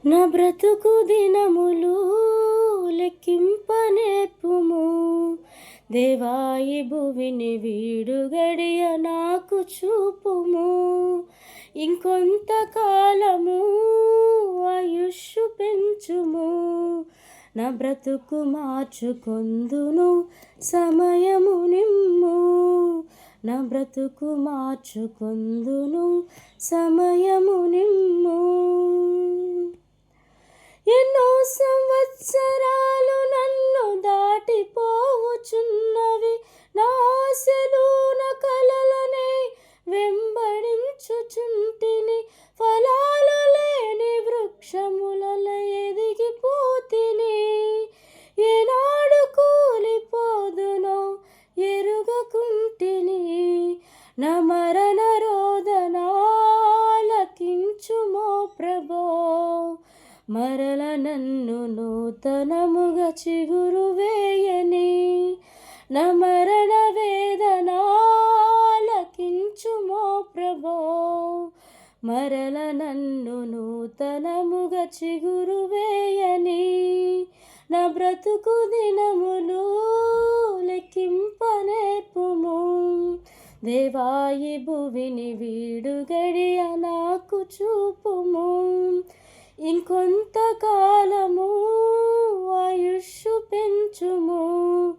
నా బ్రతుకు దినములు లెక్కింపనేపుము. దేవాయి భువిని వీడు గడియ నాకు చూపుము. ఇంకొంతకాలము ఆయుష్షు పెంచుము. నా బ్రతుకు మార్చుకొందును సమయము నిమ్ము. నా బ్రతుకు మార్చుకొందును సమయము నిమ్ము. ఎన్నో సంవత్సరాలు నన్ను దాటిపోవుచున్నవి. నా ఆశలు నా కలలనే వెంబడించుచుంటిని. ఫలాలు లేని వృక్షములలో ఎదిగిపోతిని. ఏనాడు కూలిపోదునో ఎరుగకుంటిని. నా మరణ రోదనాలకించుమో ప్రభో. మరల నన్ను నూతనముగా చిగురు వేయని. నా మరణ వేదనాలకించుమో ప్రభో. మరల నన్ను నూతనముగా చిగురు వేయని. నా బ్రతుకు దినములు లెక్కింపనేపుము. దేవాయి భువిని వీడు గడియ నాకు చూపుము. ఇంకొంతకాలము ఆయుష్షు పెంచుము.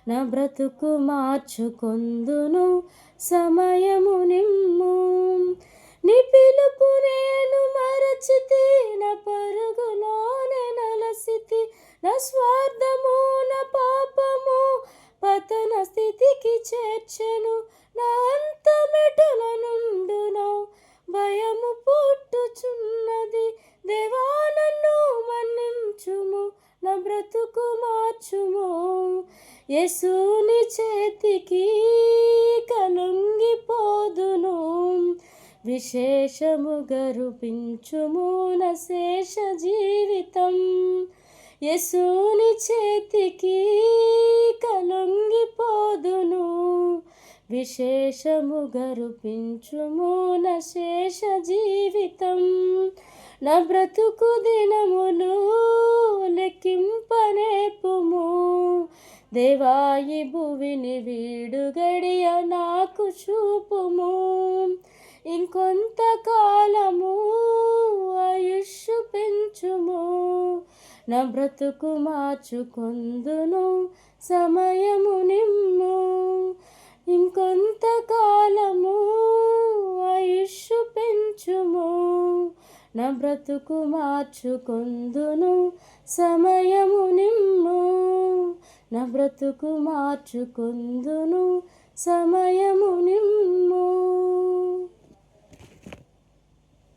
నా బ్రతుకు మార్చుకొందును సమయము నిమ్ము. నీ పిలుపు నేను మరచితి. నా పరుగులోనే నలసితి. నా స్వార్థము నా పాపము పతన స్థితికి చేర్చెను. నా అంతమెటుల నుండునో భయము పుట్టుచున్నది. దేవా నన్ను మన్నించుము. నా బ్రతుకు మార్చుము. యేసుని చేతికి కలొంగిపోదును. విశేషముగా రూపించుము నా శేష జీవితం. యేసుని చేతికి కలొంగిపోదును. విశేషముగా రూపించుము నా శేష జీవితం. నా బ్రతుకు దినములు లెక్కింపనేపుము. దేవాయి భువిని వీడు గడియ నాకు చూపుము. ఇంకొంతకాలము ఆయుష్షు పెంచుము. నా బ్రతుకు మార్చుకొందును సమయము నిమ్ము. ఇంకొంతకాలము ఆయుష్షు పెంచుము. నా బ్రతుకు మార్చుకొందును సమయము నిమ్ము. నా బ్రతుకు మార్చుకొందును సమయము నిమ్ము.